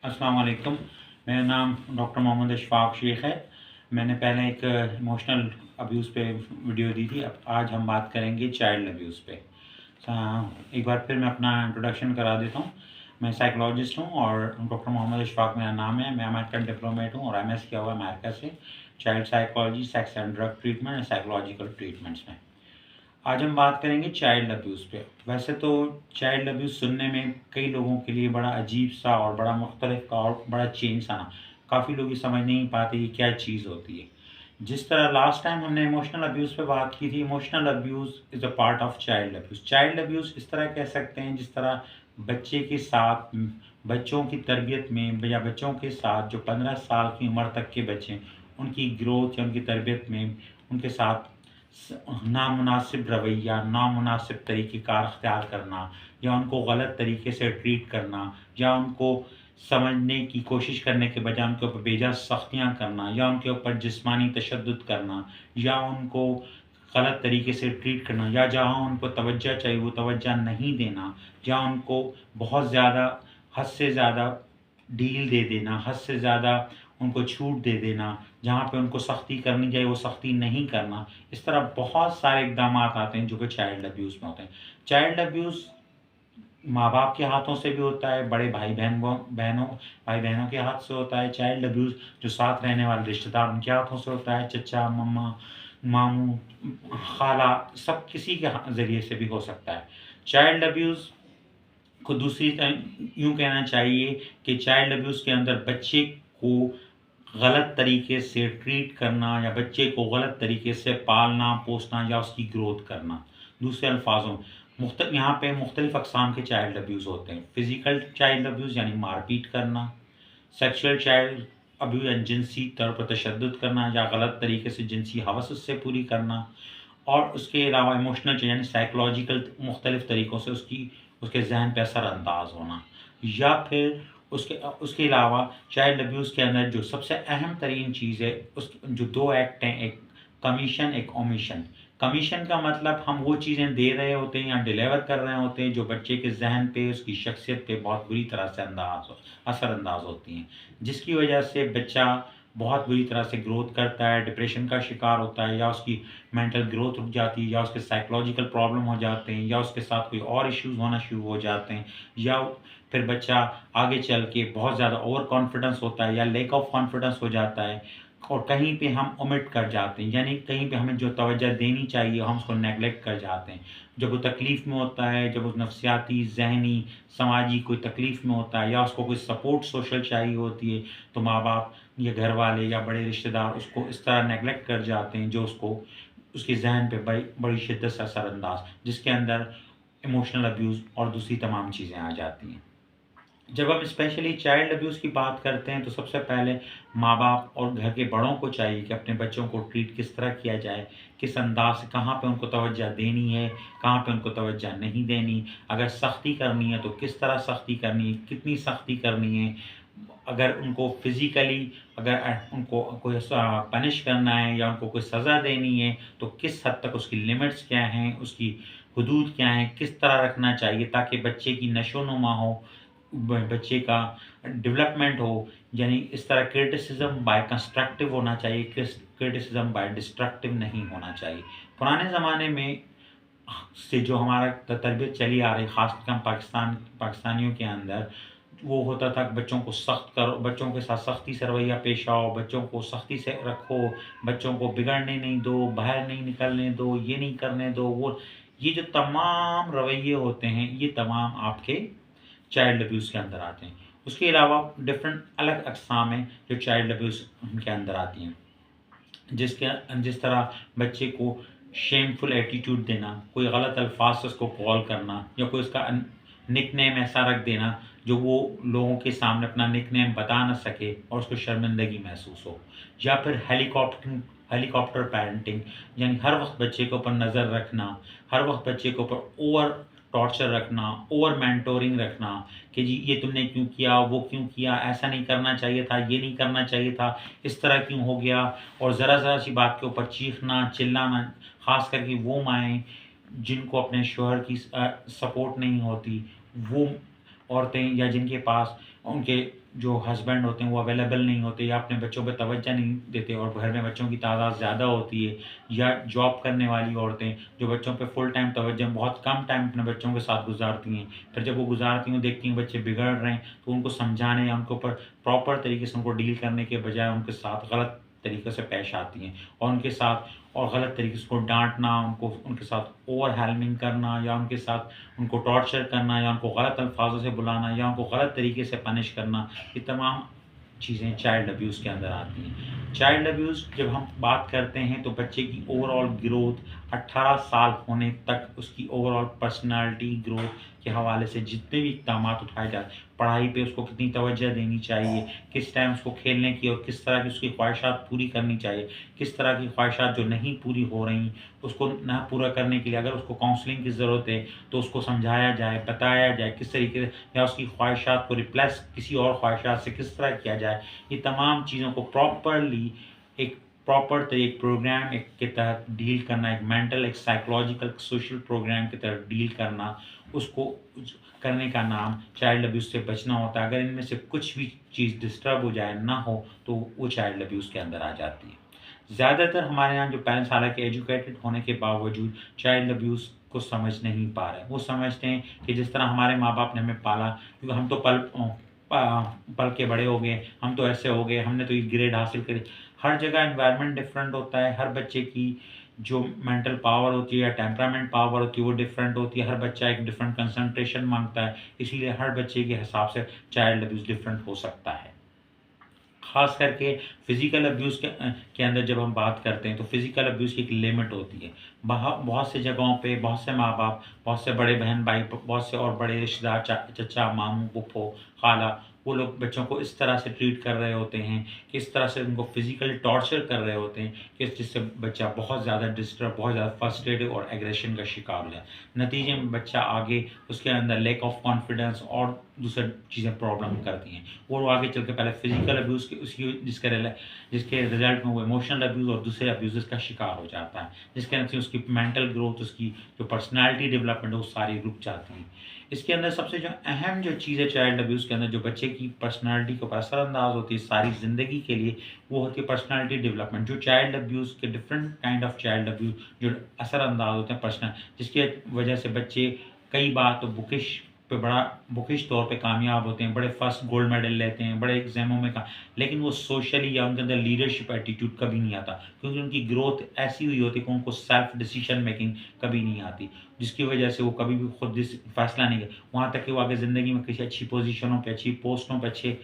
अस्सलाम वालेकुम। मेरा नाम डॉक्टर मोहम्मद इशफ़ाक़ शेख है। मैंने पहले एक इमोशनल अब्यूज़ पे वीडियो दी थी। अब आज हम बात करेंगे चाइल्ड अब्यूज़ पे। एक बार फिर मैं अपना इंट्रोडक्शन करा देता हूँ। मैं साइकोलॉजिस्ट हूँ और डॉक्टर मोहम्मद इशफ़ाक़ मेरा नाम है। मैं अमेरिकन डिप्लोमेट हूँ और एमएस किया हुआ है अमेरिका से, child psychology, sex and drug treatment and psychological treatments में। आज हम बात करेंगे चाइल्ड अब्यूज़ पे। वैसे तो चाइल्ड अब्यूज़ सुनने में कई लोगों के लिए बड़ा अजीब-सा और बड़ा मुख्तलिफ का और बड़ा चेंज सा ना, काफ़ी लोग ये समझ नहीं पाते ये क्या चीज़ होती है। जिस तरह लास्ट टाइम हमने इमोशनल अब्यूज़ पे बात की थी, emotional abuse is a part of child abuse. Child abuse इस तरह कह सकते हैं जिस तरह बच्चे के साथ बच्चों की तरबियत में या बच्चों के साथ जो 15 साल की उम्र तक के बच्चे हैं, उनकी ग्रोथ या उनकी तरबियत में उनके साथ नामुनासिब रवैया, नामुनासिब तरीक़ेकार अख्तियार करना या उनको गलत तरीके से ट्रीट करना या उनको समझने की कोशिश करने के बजाय उनके ऊपर बेजा सख्तियाँ करना या उनके ऊपर जिस्मानी तशद्दुद करना या उनको गलत तरीके से ट्रीट करना या जहाँ उनको तवज्जो चाहिए वो तवज्जो नहीं देना या उनको बहुत ज़्यादा हद से ज़्यादा डील दे देना, हद से ज़्यादा उनको छूट दे देना, जहाँ पे उनको सख्ती करनी चाहिए वो सख्ती नहीं करना। इस तरह बहुत सारे इक़दामात आते हैं जो कि चाइल्ड अब्यूज़ में होते हैं। चाइल्ड अब्यूज़ माँ-बाप के हाथों से भी होता है, बड़े भाई-बहनों के हाथ से होता है। चाइल्ड अब्यूज़ जो साथ रहने वाले रिश्तेदार उनके हाथों से होता है, चचा, मम्मा, मामू, खाला, सब किसी के ज़रिए से भी हो सकता है। चाइल्ड अब्यूज़ को दूसरी यूँ कहना चाहिए कि चाइल्ड अब्यूज़ के अंदर बच्चे को गलत तरीके से ट्रीट करना या बच्चे को गलत तरीके से पालना-पोसना या उसकी ग्रोथ करना। दूसरे अल्फ़ाज़ों में यहाँ पे मुख्तलिफ़ अक़साम के चाइल्ड अब्यूज़ होते हैं। फ़िज़िकल चाइल्ड अब्यूज़ यानी मार-पीट करना, सेक्सुअल चाइल्ड अब्यूज़ यानी जिनसी तौर पर तशद्दुद करना या गलत तरीके से जिनसी हवस उससे पूरी करना और उसके अलावा इमोशनल यानी साइकोलॉजिकल मुख्तलिफ़ तरीक़ों से उसके ज़हन पे असर-अंदाज़ होना या फिर उसके अलावा चाइल्ड अब्यूज़ के अंदर जो सबसे अहम तरीन चीज़ है उस जो 2 एक्ट हैं, एक कमीशन, एक ओमिशन। कमीशन का मतलब हम वो चीज़ें दे रहे होते हैं या डिलीवर कर रहे होते हैं जो बच्चे के ज़हन पे, उसकी शख्सियत पे बहुत बुरी तरह से असर-अंदाज़ होती हैं, जिसकी वजह से बच्चा बहुत बुरी तरह से ग्रोथ करता है, डिप्रेशन का शिकार होता है या उसकी मेंटल ग्रोथ रुक जाती है या उसके साइकोलॉजिकल प्रॉब्लम हो जाते हैं या उसके साथ कोई और इश्यूज़ होना शुरू हो जाते हैं या फिर बच्चा आगे चल के बहुत ज़्यादा ओवर कॉन्फिडेंस होता है या लैक ऑफ कॉन्फिडेंस हो जाता है और कहीं पे हम ओमिट कर जाते हैं, यानी कहीं पे हमें जो तवज्जो देनी चाहिए हम उसको नेगलेक्ट कर जाते हैं। जब वो तकलीफ़ में होता है, जब वो नफ़सियाती, ज़हनी, समाजी कोई तकलीफ़ में होता है या उसको कोई सपोर्ट सोशल चाहिए होती है, तो माँ-बाप या घर वाले या बड़े रिश्तेदार उसको इस तरह नेगलेक्ट कर जाते हैं जो उसको उसके ज़हन पे बड़ी शिद्दत से असर-अंदाज़, जिसके अंदर इमोशनल अब्यूज़ और दूसरी तमाम चीज़ें आ जाती हैं। जब हम स्पेशली चाइल्ड अब्यूज़ की बात करते हैं तो सबसे पहले माँ-बाप और घर के बड़ों को चाहिए कि अपने बच्चों को ट्रीट किस तरह किया जाए, किस अंदाज़ से, कहाँ पे उनको तवज्जो देनी है, कहाँ पे उनको तवज्जो नहीं देनी। अगर सख्ती करनी है तो किस तरह सख्ती करनी है, कितनी सख्ती करनी है। अगर उनको फ़िज़िकली उनको कोई पनिश करना है या उनको कोई सज़ा देनी है तो किस हद तक उसकी लिमिट्स क्या हैं, उसकी हुदूद क्या हैं, किस तरह रखना चाहिए ताकि बच्चे की नशो-नुमा हो, बच्चे का डेवलपमेंट हो, यानी इस तरह क्रिटिसिज्म बाय कंस्ट्रक्टिव होना चाहिए, क्रिटिसिज्म बाय डिस्ट्रक्टिव नहीं होना चाहिए। पुराने ज़माने में से जो हमारा तरबियत चली आ रही, ख़ासकर हम पाकिस्तानियों के अंदर, वो होता था कि बच्चों को सख्त करो, बच्चों के साथ सख्ती से रवैया पेश आओ, बच्चों को सख्ती से रखो, बच्चों को बिगड़ने नहीं दो, बाहर नहीं निकलने दो, ये नहीं करने दो, वो ये जो तमाम रवैये होते हैं, ये तमाम आपके चाइल्ड अब्यूज़ के अंदर आते हैं। उसके अलावा डिफ़रेंट अलग अक़साम हैं जो चाइल्ड अब्यूज़ के अंदर आती हैं। जिस तरह बच्चे को शेमफुल एटीट्यूड देना, कोई गलत अल्फ़ाज़ से उसको कॉल करना या कोई उसका निकनेम ऐसा रख देना जो वो लोगों के सामने अपना निकनेम बता ना सके और उसको शर्मिंदगी महसूस हो। या फिर हेलीकॉप्टर पैरेंटिंग, यानी हर वक़्त बच्चे के ऊपर नज़र रखना, हर वक़्त बच्चे के ऊपर ओवर टॉर्चर रखना, ओवर मेंटोरिंग रखना कि जी ये तुमने क्यों किया, वो क्यों किया, ऐसा नहीं करना चाहिए था, ये नहीं करना चाहिए था, इस तरह क्यों हो गया, और ज़रा-ज़रा सी बात के ऊपर चीखना, चिल्लाना। ख़ास करके वो माएँ जिनको अपने शौहर की सपोर्ट नहीं होती, वो औरतें या जिनके पास उनके जो हस्बैंड होते हैं वो अवेलेबल नहीं होते या अपने बच्चों पे तवज्जो नहीं देते और घर में बच्चों की तादाद ज़्यादा होती है, या जॉब करने वाली औरतें जो बच्चों पे फुल टाइम तवज्जो बहुत कम टाइम अपने बच्चों के साथ गुजारती हैं। फिर जब वो गुजारती हैं, देखती हैं बच्चे बिगड़ रहे हैं, तो उनको समझाने या उनके ऊपर प्रॉपर तरीके से उनको डील करने के बजाय उनके साथ गलत तरीके से पेश आती हैं और उनके साथ और गलत तरीके से उनको डांटना, उनको उनके साथ ओवर हेल्मिंग करना या उनके साथ उनको टॉर्चर करना या उनको गलत अल्फाजों से बुलाना या उनको गलत तरीके से पनिश करना, ये तमाम चीज़ें चाइल्ड अब्यूज़ के अंदर आती हैं। चाइल्ड अब्यूज़ जब हम बात करते हैं तो बच्चे की ओवरऑल ग्रोथ 18 साल होने तक उसकी ओवरऑल पर्सनैलिटी ग्रोथ के हवाले से जितने भी इक़दामात उठाए जाते हैं, पढ़ाई पे उसको कितनी तवज्जो देनी चाहिए, किस टाइम उसको खेलने की और किस तरह की उसकी ख्वाहिशात पूरी करनी चाहिए, किस तरह की ख्वाहिशात जो नहीं पूरी हो रही उसको ना पूरा करने के लिए अगर उसको काउंसलिंग की ज़रूरत है तो उसको समझाया जाए, बताया जाए किस तरीके से, या उसकी ख्वाहिशात को रिप्लेस किसी और ख्वाहिशात से किस तरह किया जाए। ये तमाम चीज़ों को प्रॉपरली एक एक प्रोग्राम एक के तहत डील करना, एक मेंटल, एक साइकोलॉजिकल, सोशल प्रोग्राम के तहत डील करना, उसको करने का नाम चाइल्ड अब्यूज़ से बचना होता है। अगर इनमें से कुछ भी चीज़ डिस्टर्ब हो जाए, ना हो, तो वो चाइल्ड अब्यूज़ के अंदर आ जाती है। ज़्यादातर हमारे यहाँ जो पेरेंट्स हालाँकि एजुकेटेड होने के बावजूद चाइल्ड अब्यूज़ को समझ नहीं पा रहे। वो समझते हैं कि जिस तरह हमारे माँ-बाप ने हमें पाला, क्योंकि हम तो पल के बड़े हो गए, हम तो ऐसे हो गए, हमने तो ये ग्रेड हासिल करी। हर जगह एनवायरनमेंट डिफरेंट होता है, हर बच्चे की जो मेंटल पावर होती है या टेम्परामेंट पावर होती है वो डिफरेंट होती है, हर बच्चा एक डिफरेंट कंसंट्रेशन माँगता है, इसीलिए हर बच्चे के हिसाब से चाइल्ड अब्यूज़ डिफरेंट हो सकता है। ख़ास करके फ़िज़िकल अब्यूज़ के अंदर जब हम बात करते हैं तो फ़िज़िकल अब्यूज़ की एक लिमिट होती है। बहुत से जगहों पे बहुत से माँ-बाप, बहुत से बड़े बहन-भाई, बहुत से और बड़े रिश्तेदार चचा, मामू, फूफो, खाला, वो लोग बच्चों को इस तरह से ट्रीट कर रहे होते हैं, कि इस तरह से उनको फ़िज़िकली टॉर्चर कर रहे होते हैं कि जिससे बच्चा बहुत ज़्यादा डिस्टर्ब, बहुत ज़्यादा फ्रस्ट्रेटेड और एग्रेशन का शिकार हो जाए। नतीजे में बच्चा आगे उसके अंदर लैक ऑफ कॉन्फिडेंस और दूसरी चीज़ें प्रॉब्लम करती हैं। वो आगे चल के पहले फिजिकल अब्यूज़ के उसकी जिसके रिजल्ट में वो इमोशनल अब्यूज़ और दूसरे अब्यूज़ का शिकार हो जाता है, जिसके अंदर से उसकी मेंटल ग्रोथ, उसकी जो पर्सनैलिटी डेवलपमेंट है वो सारी रुक जाती है। इसके अंदर सबसे जो अहम जो चीज़ है चाइल्ड अब्यूज़ के अंदर जो बच्चे की पर्सनैलिटी के ऊपर असरअंदाज होती है सारी ज़िंदगी के लिए, वो होती है पर्सनैलिटी डेवलपमेंट। जो चाइल्ड अब्यूज़ के different kind of child abuse जो असरअंदाज होते हैं जिसकी वजह से बच्चे कई बार तो बड़ा बुकिश तौर पे कामयाब होते हैं, बड़े फर्स्ट गोल्ड मेडल लेते हैं, बड़े एग्ज़ामों में का, लेकिन वो सोशली या उनके अंदर लीडरशिप एटीट्यूड कभी नहीं आता, क्योंकि उनकी ग्रोथ ऐसी हुई होती है कि उनको सेल्फ डिसीजन मेकिंग कभी नहीं आती, जिसकी वजह से वो कभी भी खुद फैसला नहीं कर, वहाँ तक कि वो आगे ज़िंदगी में किसी अच्छी पोजीशनों पे, अच्छी पोस्टों पे, अच्छे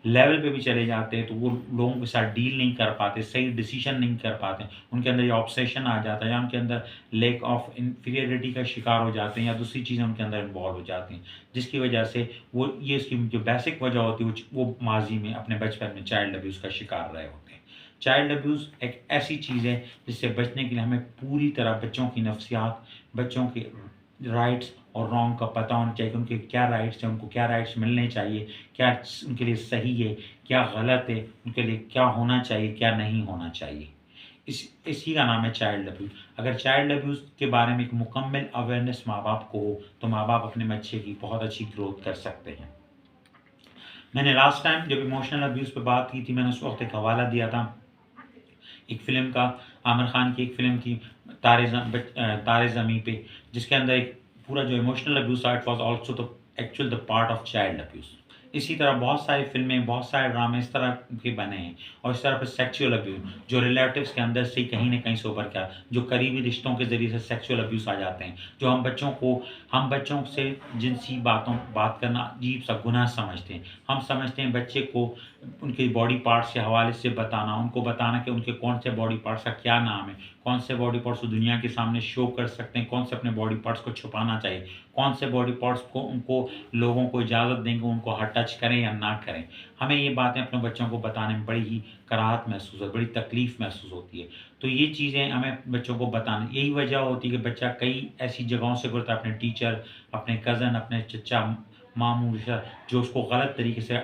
लेवल पे भी चले जाते हैं तो वो लोगों के साथ डील नहीं कर पाते, सही डिसीजन नहीं कर पाते, उनके अंदर ये ऑब्सेशन आ जाता है या उनके अंदर लैक ऑफ इन्फीरियरिटी का शिकार हो जाते हैं या दूसरी चीज़ें उनके अंदर इन्वॉल्व हो जाती हैं, जिसकी वजह से वो ये इसकी जो बेसिक वजह होती है वो माजी में अपने बचपन में चाइल्ड अब्यूज़ का शिकार रहे होते हैं। चाइल्ड अब्यूज़ एक ऐसी चीज़ है जिससे बचने के लिए हमें पूरी तरह बच्चों की नफ्सियात, बच्चों के राइट्स और रॉन्ग का पता होना चाहिए कि उनके क्या राइट्स हैं, उनको क्या राइट्स मिलने चाहिए, क्या उनके लिए सही है, क्या गलत है, उनके लिए क्या होना चाहिए, क्या नहीं होना चाहिए। इसी का नाम है चाइल्ड अब्यूज़। अगर चाइल्ड अब्यूज़ के बारे में एक मुकम्मल अवेयरनेस माँ-बाप को हो, तो माँ-बाप अपने बच्चे की बहुत अच्छी ग्रोथ कर सकते हैं। मैंने लास्ट टाइम जब इमोशनल अब्यूज़ पे बात की थी, मैंने उस वक़्त एक हवाला दिया था, एक फ़िल्म का, आमिर खान की एक फ़िल्म थी तारे ज़मीं पे, जिसके अंदर एक पूरा जो इमोशनल अब्यूज़ था it was also the part of child abuse. इसी तरह बहुत सारी फ़िल्में, बहुत सारे ड्रामे इस तरह के बने हैं और इस तरह पे सेक्सुअल अब्यूज़ जो रिलेटिव्स के अंदर से कहीं न कहीं से उभर के जो करीबी रिश्तों के ज़रिए से सेक्सुअल अब्यूज़ आ जाते हैं, जो हम बच्चों से जिनसी बात करना अजीब-सा गुनाह समझते हैं। हम समझते हैं बच्चे को उनके बॉडी पार्ट्स के हवाले से बताना, उनको बताना कि उनके कौन से बॉडी पार्ट्स का क्या नाम है, कौन से बॉडी पार्ट्स को दुनिया के सामने शो कर सकते हैं, कौन से अपने बॉडी पार्ट्स को छुपाना चाहिए, कौन से बॉडी पार्ट्स को उनको लोगों को इजाज़त देंगे उनको टच करें या ना करें। हमें ये बातें अपने बच्चों को बताने में बड़ी ही कराहत महसूस होती है, बड़ी तकलीफ़ महसूस होती है। तो ये चीज़ें हमें बच्चों को बताना, यही वजह होती है कि बच्चा कई ऐसी जगहों से गुज़रता है, अपने टीचर, अपने कज़न, अपने चचा, मामू जो उसको गलत तरीके से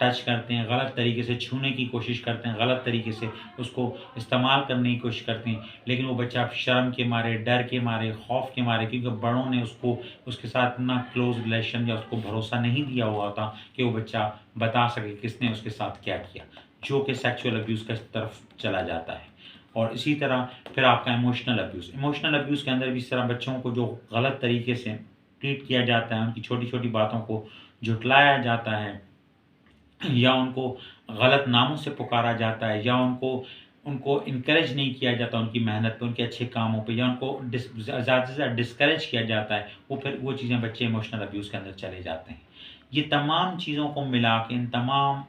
टच करते हैं, गलत तरीके से छूने की कोशिश करते हैं, गलत तरीके से उसको इस्तेमाल करने की कोशिश करते हैं, लेकिन वो बच्चा शर्म के मारे, डर के मारे, खौफ के मारे, क्योंकि बड़ों ने उसको उसके साथ इतना क्लोज़ रिलेशन या उसको भरोसा नहीं दिया हुआ था कि वो बच्चा बता सके किसने उसके साथ क्या किया, जो कि सेक्सुअल अब्यूज़ की तरफ चला जाता है। और इसी तरह फिर आपका इमोशनल अब्यूज़ के अंदर भी इस तरह बच्चों को जो गलत तरीके से ट्रीट किया जाता है, उनकी छोटी-छोटी बातों को झुठलाया जाता है या उनको गलत नामों से पुकारा जाता है या उनको उनको इनकरेज नहीं किया जाता उनकी मेहनत पे, उनके अच्छे कामों पे, या उनको ज़्यादा से ज़्यादा डिस्करेज किया जाता है, फिर वो चीज़ें बच्चे इमोशनल अब्यूज़ के अंदर चले जाते हैं। ये तमाम चीज़ों को मिला के, इन तमाम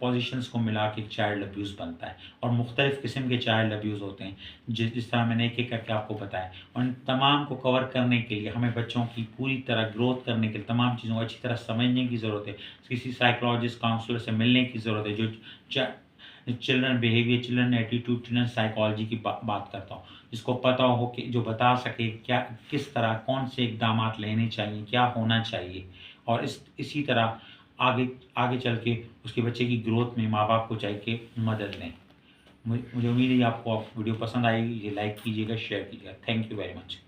पोज़ीशंस को मिला के चाइल्ड अब्यूज़ बनता है, और मुख्तलिफ़ किस्म के चाइल्ड अब्यूज़ होते हैं, जिस तरह मैंने एक-एक करके आपको बताया। और इन तमाम को कवर करने के लिए हमें बच्चों की पूरी तरह ग्रोथ करने के लिए तमाम चीज़ों को अच्छी तरह समझने की ज़रूरत है। किसी साइकोलॉजिस्ट, काउंसलर से मिलने की ज़रूरत है, जो च children behaviour, children attitude, children psychology की बात करता हूँ। जिसको पता हो कि जो बता सके क्या किस तरह कौन से इक़दामात लेने चाहिए, क्या होना चाहिए, और इसी तरह आगे आगे चल के उसके बच्चे की ग्रोथ में माँ-बाप को चाहिए कि मदद लें। मुझे उम्मीद है आपको वीडियो पसंद आएगी। ये लाइक कीजिएगा, शेयर कीजिएगा। Thank you very much.